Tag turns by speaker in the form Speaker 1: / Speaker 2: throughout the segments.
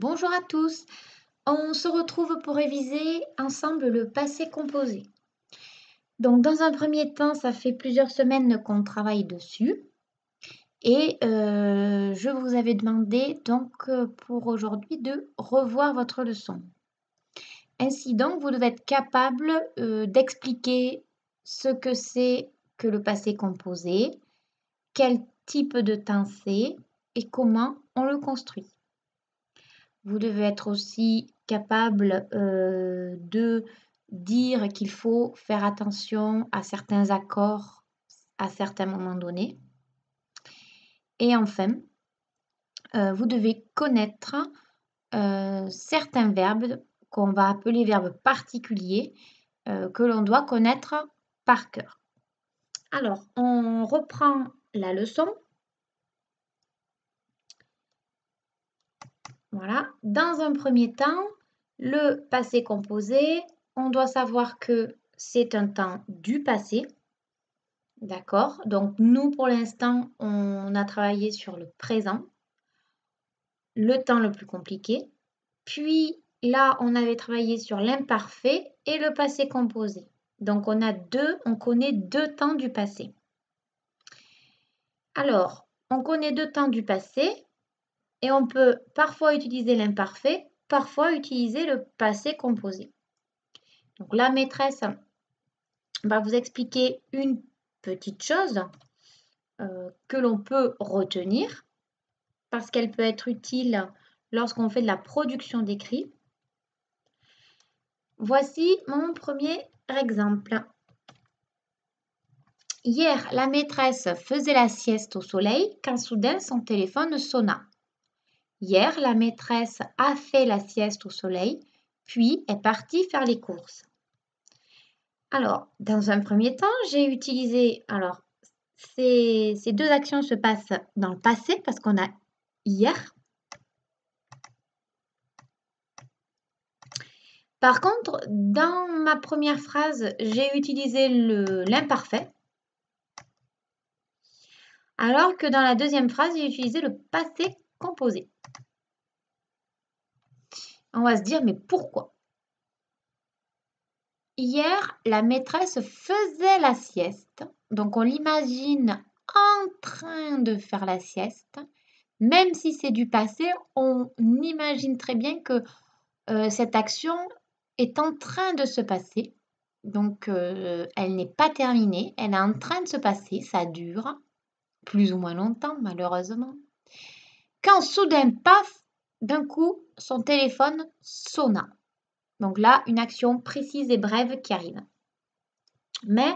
Speaker 1: Bonjour à tous, on se retrouve pour réviser ensemble le passé composé. Donc dans un premier temps, ça fait plusieurs semaines qu'on travaille dessus et je vous avais demandé donc pour aujourd'hui de revoir votre leçon. Ainsi donc, vous devez être capable d'expliquer ce que c'est que le passé composé, quel type de temps c'est et comment on le construit. Vous devez être aussi capable de dire qu'il faut faire attention à certains accords à certains moments donnés. Et enfin, vous devez connaître certains verbes qu'on va appeler verbes particuliers que l'on doit connaître par cœur. Alors, on reprend la leçon. Voilà. Dans un premier temps, le passé composé, on doit savoir que c'est un temps du passé. D'accord? Donc, nous, pour l'instant, on a travaillé sur le présent, le temps le plus compliqué. Puis, là, on avait travaillé sur l'imparfait et le passé composé. Donc, on connaît deux temps du passé. Alors, on connaît deux temps du passé et on peut parfois utiliser l'imparfait, parfois utiliser le passé composé. Donc, la maîtresse va vous expliquer une petite chose que l'on peut retenir parce qu'elle peut être utile lorsqu'on fait de la production d'écrit. Voici mon premier exemple. Hier, la maîtresse faisait la sieste au soleil quand soudain son téléphone sonna. Hier, la maîtresse a fait la sieste au soleil, puis est partie faire les courses. Alors, dans un premier temps, j'ai utilisé... Alors, ces deux actions se passent dans le passé parce qu'on a hier. Par contre, dans ma première phrase, j'ai utilisé l'imparfait, alors que dans la deuxième phrase, j'ai utilisé le passé composé. On va se dire, mais pourquoi? Hier, la maîtresse faisait la sieste, donc on l'imagine en train de faire la sieste. Même si c'est du passé, on imagine très bien que cette action est en train de se passer. Donc, elle n'est pas terminée, elle est en train de se passer, ça dure plus ou moins longtemps, malheureusement. Quand soudain, paf, d'un coup, son téléphone sonna. Donc là, une action précise et brève qui arrive. Mais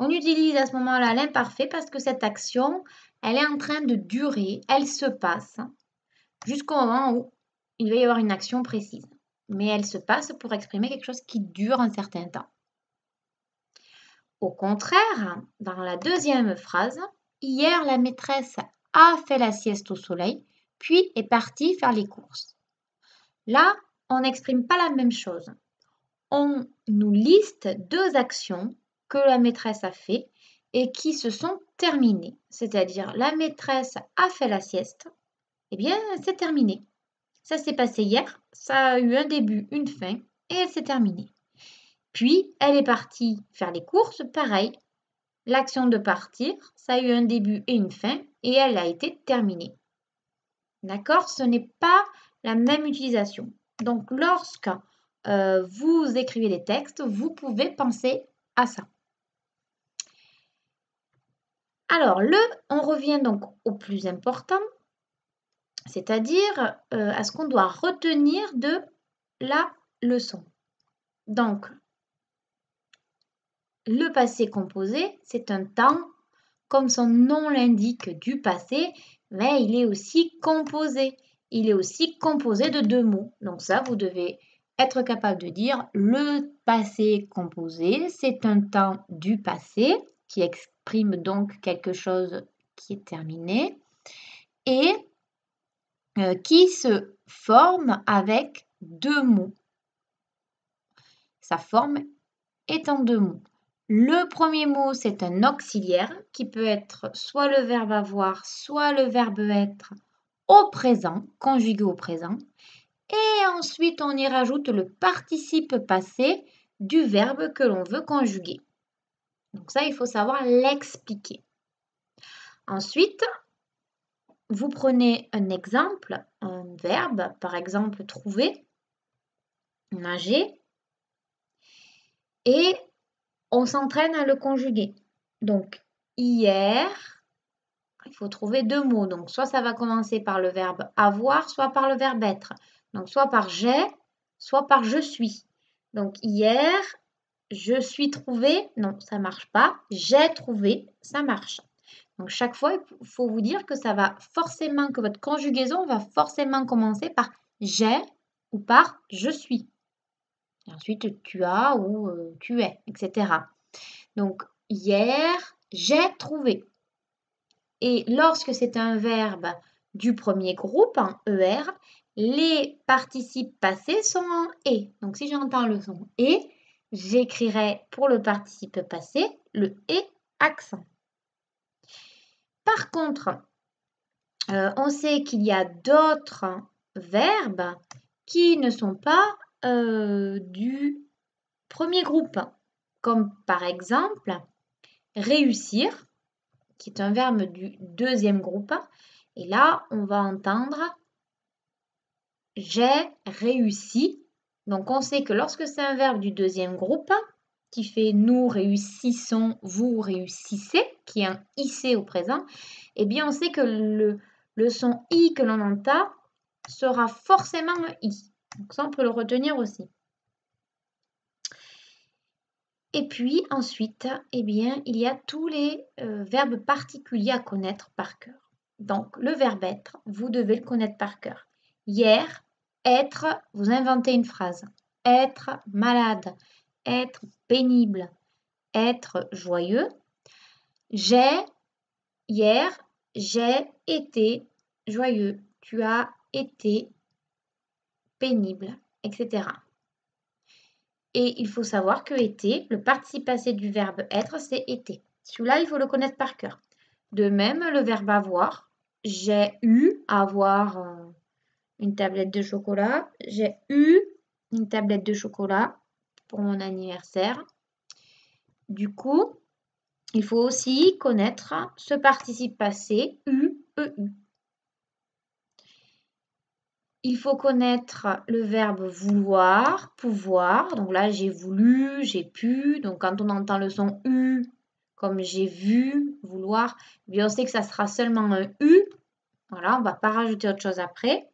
Speaker 1: on utilise à ce moment-là l'imparfait parce que cette action, elle est en train de durer, elle se passe jusqu'au moment où il va y avoir une action précise. Mais elle se passe pour exprimer quelque chose qui dure un certain temps. Au contraire, dans la deuxième phrase, hier la maîtresse a fait la sieste au soleil, puis est partie faire les courses. Là, on n'exprime pas la même chose. On nous liste deux actions que la maîtresse a fait et qui se sont terminées. C'est-à-dire, la maîtresse a fait la sieste, eh bien, c'est terminé. Ça s'est passé hier, ça a eu un début, une fin, et elle s'est terminée. Puis, elle est partie faire les courses, pareil. L'action de partir, ça a eu un début et une fin, et elle a été terminée. D'accord? Ce n'est pas la même utilisation. Donc, lorsque vous écrivez des textes, vous pouvez penser à ça. Alors, on revient donc au plus important, c'est-à-dire à ce qu'on doit retenir de la leçon. Donc, le passé composé, c'est un temps, comme son nom l'indique, du passé, mais il est aussi composé. Il est aussi composé de deux mots. Donc ça, vous devez être capable de dire le passé composé, c'est un temps du passé qui exprime donc quelque chose qui est terminé et qui se forme avec deux mots. Sa forme est en deux mots. Le premier mot, c'est un auxiliaire qui peut être soit le verbe avoir, soit le verbe être au présent, conjugué au présent. Et ensuite, on y rajoute le participe passé du verbe que l'on veut conjuguer. Donc ça, il faut savoir l'expliquer. Ensuite, vous prenez un exemple, un verbe, par exemple trouver, nager, et on s'entraîne à le conjuguer. Donc, hier, il faut trouver deux mots. Donc, soit ça va commencer par le verbe avoir, soit par le verbe être. Donc, soit par j'ai, soit par je suis. Donc, hier, je suis trouvé, non, ça marche pas. J'ai trouvé, ça marche. Donc, chaque fois, il faut vous dire que ça va forcément, que votre conjugaison va forcément commencer par j'ai ou par je suis. Et ensuite, tu as ou tu es, etc. Donc, hier, j'ai trouvé. Et lorsque c'est un verbe du premier groupe, en ER, les participes passés sont en et. Donc, si j'entends le son et, j'écrirai pour le participe passé le et accent. Par contre, on sait qu'il y a d'autres verbes qui ne sont pas du premier groupe, comme par exemple réussir, qui est un verbe du deuxième groupe. Et là, on va entendre j'ai réussi. Donc, on sait que lorsque c'est un verbe du deuxième groupe, qui fait nous réussissons, vous réussissez, qui est un IC au présent, eh bien, on sait que le son I que l'on entend sera forcément un I. Donc, ça, on peut le retenir aussi. Et puis, ensuite, eh bien, il y a tous les verbes particuliers à connaître par cœur. Donc, le verbe être, vous devez le connaître par cœur. Hier, être, vous inventez une phrase. Être malade, être pénible, être joyeux. Hier, j'ai été joyeux. Tu as été pénible, etc. Et il faut savoir que été, le participe passé du verbe être, c'est été. Celui-là, il faut le connaître par cœur. De même, le verbe avoir. J'ai eu à avoir une tablette de chocolat. J'ai eu une tablette de chocolat pour mon anniversaire. Du coup, il faut aussi connaître ce participe passé, eu, eu. Il faut connaître le verbe vouloir, pouvoir. Donc là, j'ai voulu, j'ai pu. Donc quand on entend le son U, comme j'ai vu, vouloir, bien on sait que ça sera seulement un U. Voilà, on ne va pas rajouter autre chose après.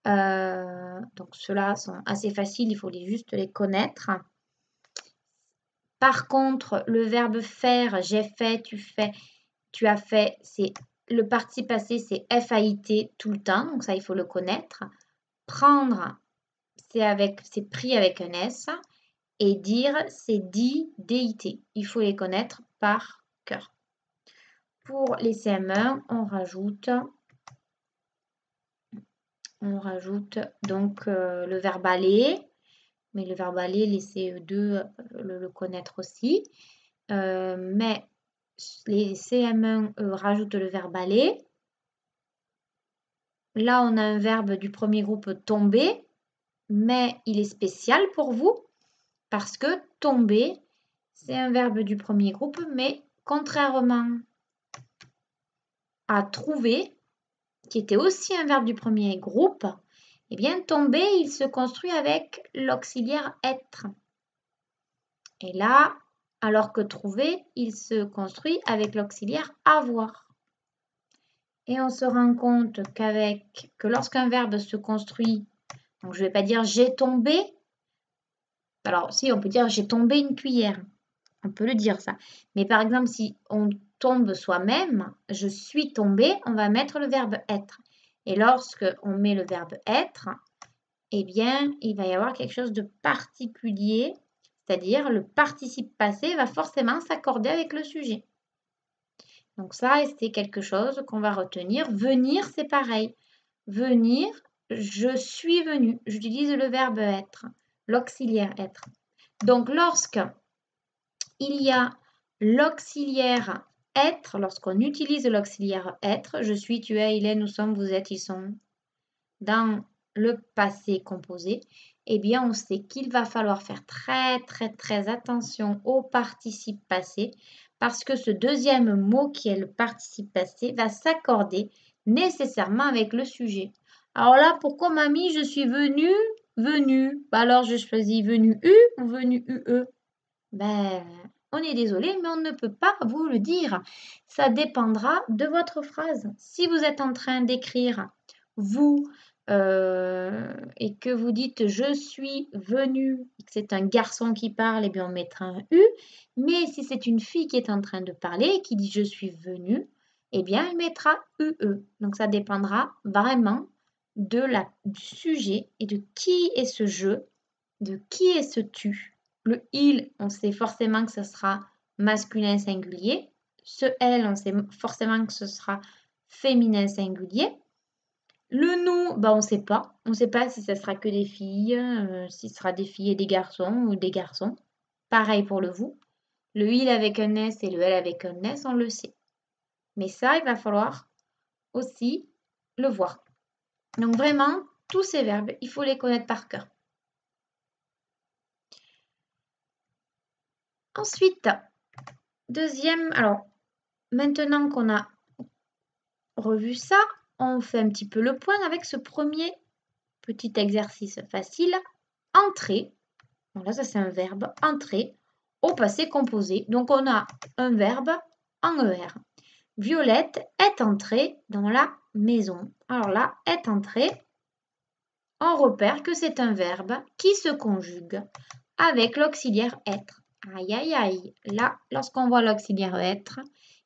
Speaker 1: Donc ceux-là sont assez faciles, il faut juste les connaître. Par contre, le verbe faire, j'ai fait, tu as fait, c'est le participe passé, c'est FAIT tout le temps, donc ça il faut le connaître. Prendre, c'est pris avec un S. Et dire, c'est dit, DIT. Il faut les connaître par cœur. Pour les CM1, on rajoute donc le verbe aller. Mais le verbe aller, les CE2 le connaître aussi. Mais les CM1 rajoutent le verbe aller. Là, on a un verbe du premier groupe tomber, mais il est spécial pour vous parce que tomber, c'est un verbe du premier groupe, mais contrairement à trouver, qui était aussi un verbe du premier groupe, eh bien tomber, il se construit avec l'auxiliaire être. Et là, alors que trouver, il se construit avec l'auxiliaire avoir. Et on se rend compte que lorsqu'un verbe se construit, donc je ne vais pas dire j'ai tombé, alors si on peut dire j'ai tombé une cuillère, on peut le dire ça. Mais par exemple, si on tombe soi-même, je suis tombé, on va mettre le verbe être. Et lorsque on met le verbe être, eh bien, il va y avoir quelque chose de particulier, c'est-à-dire le participe passé va forcément s'accorder avec le sujet. Donc ça, c'est quelque chose qu'on va retenir. Venir, c'est pareil. Venir, je suis venu. J'utilise le verbe être, l'auxiliaire être. Donc lorsque il y a l'auxiliaire être, lorsqu'on utilise l'auxiliaire être, je suis, tu es, il est, nous sommes, vous êtes, ils sont, dans le passé composé, eh bien, on sait qu'il va falloir faire très attention au participe passé parce que ce deuxième mot qui est le participe passé va s'accorder nécessairement avec le sujet. Alors là, pourquoi mamie, je suis venue, venue? Bah alors, je choisis venu U ou venu UE? Ben, on est désolé, mais on ne peut pas vous le dire. Ça dépendra de votre phrase. Si vous êtes en train d'écrire vous et que vous dites je suis venu, que c'est un garçon qui parle, eh bien on mettra un U. Mais si c'est une fille qui est en train de parler et qui dit je suis venue, eh bien elle mettra UE. Donc ça dépendra vraiment du sujet et de qui est ce je, de qui est ce tu. Le il, on sait forcément que ce sera masculin singulier. Ce elle, on sait forcément que ce sera féminin singulier. Le nous, bah, on ne sait pas. On ne sait pas si ce sera que des filles, si ce sera des filles et des garçons ou des garçons. Pareil pour le vous. Le il avec un S et le elle avec un S, on le sait. Mais ça, il va falloir aussi le voir. Donc vraiment, tous ces verbes, il faut les connaître par cœur. Ensuite, deuxième, alors maintenant qu'on a revu ça, on fait un petit peu le point avec ce premier petit exercice facile. Entrer, voilà, ça c'est un verbe, entrer au passé composé. Donc on a un verbe en ER. Violette est entrée dans la maison. Alors là, est entrée, on repère que c'est un verbe qui se conjugue avec l'auxiliaire être. Aïe, aïe, aïe. Là, lorsqu'on voit l'auxiliaire être,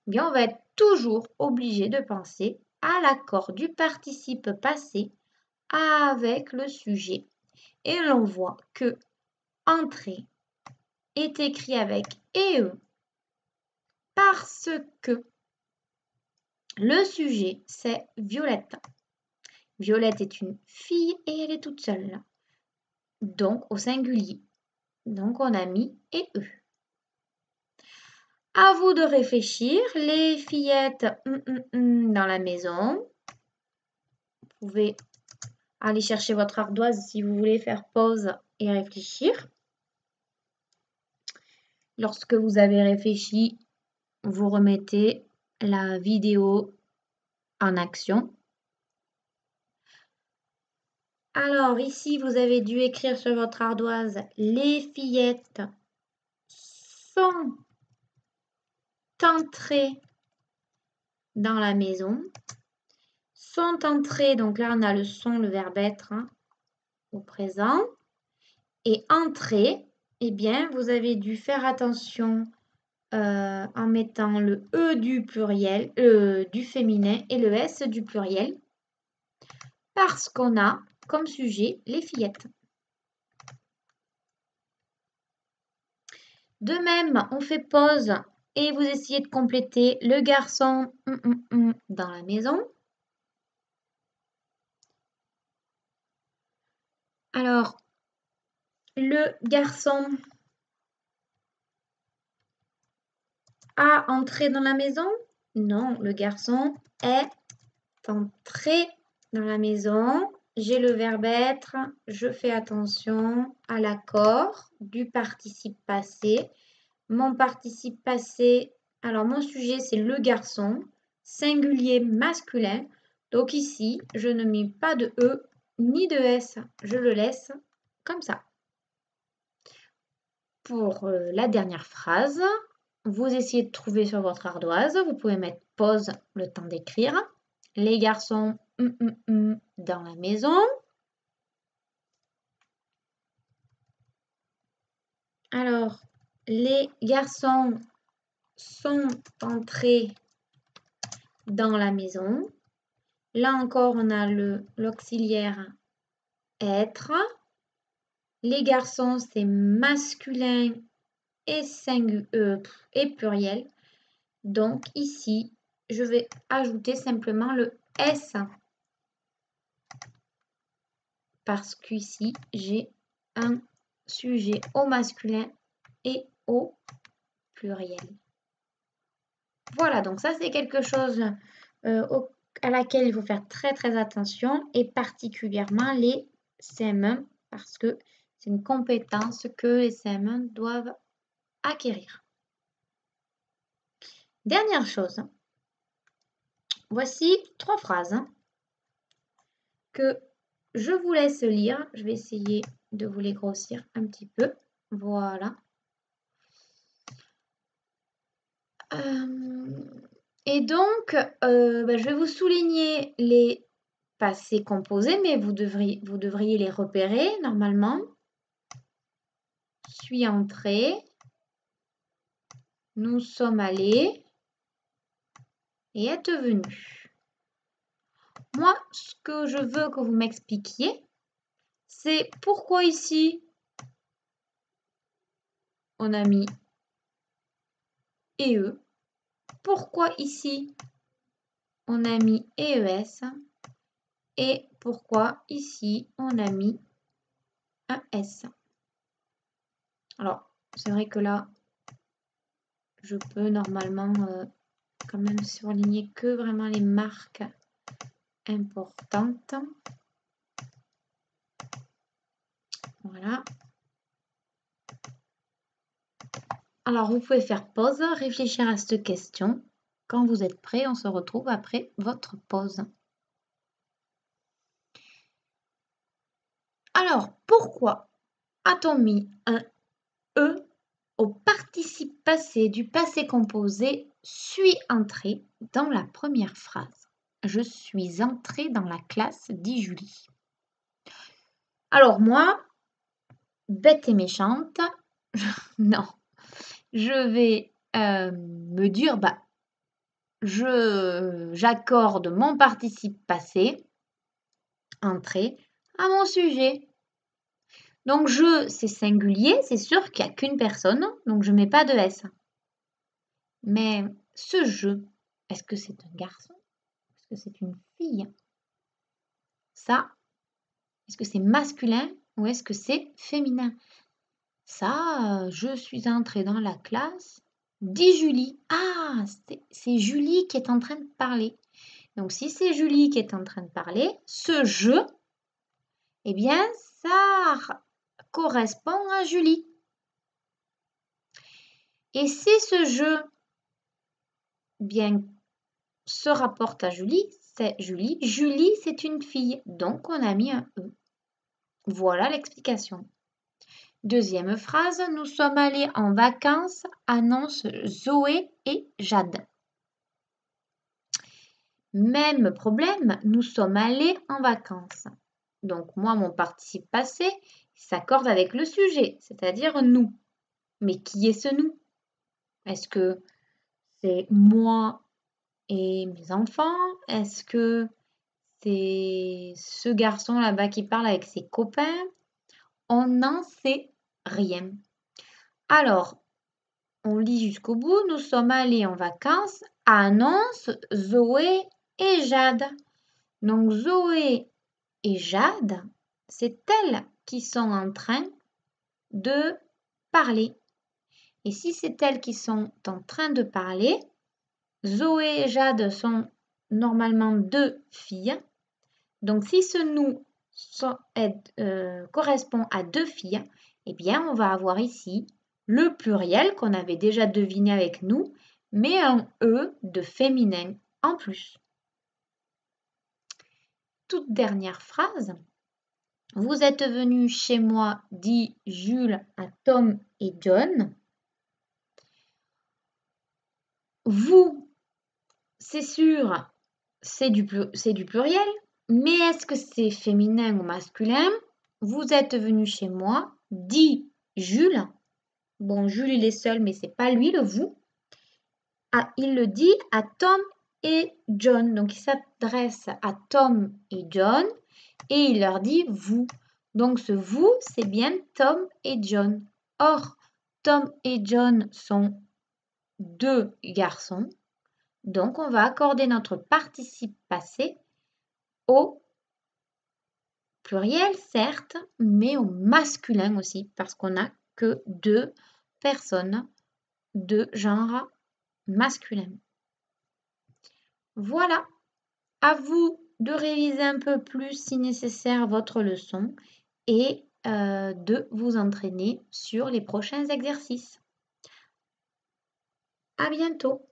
Speaker 1: eh bien, on va être toujours obligé de penser à l'accord du participe passé avec le sujet. Et l'on voit que entrer est écrit avec EE parce que le sujet, c'est Violette. Violette est une fille et elle est toute seule. Donc, au singulier. Donc, on a mis EE. À vous de réfléchir, les fillettes dans la maison. Vous pouvez aller chercher votre ardoise si vous voulez faire pause et réfléchir. Lorsque vous avez réfléchi, vous remettez la vidéo en action. Alors ici, vous avez dû écrire sur votre ardoise « Les fillettes sont entrées dans la maison ». Sont entrées, donc là on a le son, le verbe être au présent. Et entrer, eh bien vous avez dû faire attention en mettant le E du pluriel, du féminin et le S du pluriel. Parce qu'on a comme sujet les fillettes. De même, on fait pause et vous essayez de compléter le garçon dans la maison. Alors, le garçon a entré dans la maison? Non, le garçon est entré dans la maison. J'ai le verbe être, je fais attention à l'accord du participe passé. Mon participe passé, alors mon sujet c'est le garçon, singulier masculin. Donc ici, je ne mets pas de E ni de S, je le laisse comme ça. Pour la dernière phrase, vous essayez de trouver sur votre ardoise, vous pouvez mettre pause le temps d'écrire. Les garçons dans la maison. Alors, les garçons sont entrés dans la maison. Là encore, on a l'auxiliaire être. Les garçons, c'est masculin et pluriel. Donc ici, je vais ajouter simplement le S. Parce qu'ici, j'ai un sujet au masculin et au pluriel. Voilà, donc ça c'est quelque chose que à laquelle il faut faire très très attention, et particulièrement les CM1, parce que c'est une compétence que les CM1 doivent acquérir. Dernière chose, voici 3 phrases que je vous laisse lire. Je vais essayer de vous les grossir un petit peu. Voilà. Et donc, je vais vous souligner les passés composés, mais vous devriez les repérer normalement. Suis entré. Nous sommes allés. Et êtes venus. Moi, ce que je veux que vous m'expliquiez, c'est pourquoi ici, on a mis EE. Pourquoi ici, on a mis EES. Et pourquoi ici, on a mis un S. Alors, c'est vrai que là, je peux normalement quand même surligner que vraiment les marques importantes. Voilà. Alors, vous pouvez faire pause, réfléchir à cette question. Quand vous êtes prêt, on se retrouve après votre pause. Alors, pourquoi a-t-on mis un E au participe passé du passé composé suis entré dans la première phrase? Je suis entrée dans la classe, dit Julie. Alors moi, bête et méchante, non, je vais me dire, j'accorde mon participe passé, entré, à mon sujet. Donc je, c'est singulier, c'est sûr qu'il n'y a qu'une personne, donc je ne mets pas de S. Mais ce je, est-ce que c'est un garçon? Est-ce que c'est une fille? Ça, est-ce que c'est masculin ou est-ce que c'est féminin? Ça, je suis entrée dans la classe, dit Julie. Ah, c'est Julie qui est en train de parler. Donc si c'est Julie qui est en train de parler, ce je, eh bien, ça correspond à Julie. Et si ce je, bien, se rapporte à Julie, c'est Julie. Julie, c'est une fille, donc on a mis un E. Voilà l'explication. Deuxième phrase, nous sommes allés en vacances, annoncent Zoé et Jade. Même problème, nous sommes allés en vacances. Donc moi, mon participe passé s'accorde avec le sujet, c'est-à-dire nous. Mais qui est ce nous? Est-ce que c'est moi et mes enfants? Est-ce que c'est ce garçon là-bas qui parle avec ses copains? On n'en sait rien. Alors, on lit jusqu'au bout. Nous sommes allés en vacances, annonce Zoé et Jade. Donc, Zoé et Jade, c'est elles qui sont en train de parler. Et si c'est elles qui sont en train de parler, Zoé et Jade sont normalement 2 filles. Donc, si ce nous correspond à 2 filles, eh bien, on va avoir ici le pluriel qu'on avait déjà deviné avec nous, mais un E de féminin en plus. Toute dernière phrase. Vous êtes venus chez moi, dit Jules à Tom et John. Vous, c'est sûr, c'est du pluriel, mais est-ce que c'est féminin ou masculin? Vous êtes venus chez moi, dit Jules. Bon, Jules, il est seul, mais c'est pas lui, le vous. Ah, il le dit à Tom et John. Donc, il s'adresse à Tom et John et il leur dit vous. Donc, ce vous, c'est bien Tom et John. Or, Tom et John sont 2 garçons. Donc, on va accorder notre participe passé au pluriel, certes, mais au masculin aussi, parce qu'on n'a que 2 personnes de genre masculin. Voilà. À vous de réviser un peu plus si nécessaire votre leçon et de vous entraîner sur les prochains exercices. À bientôt!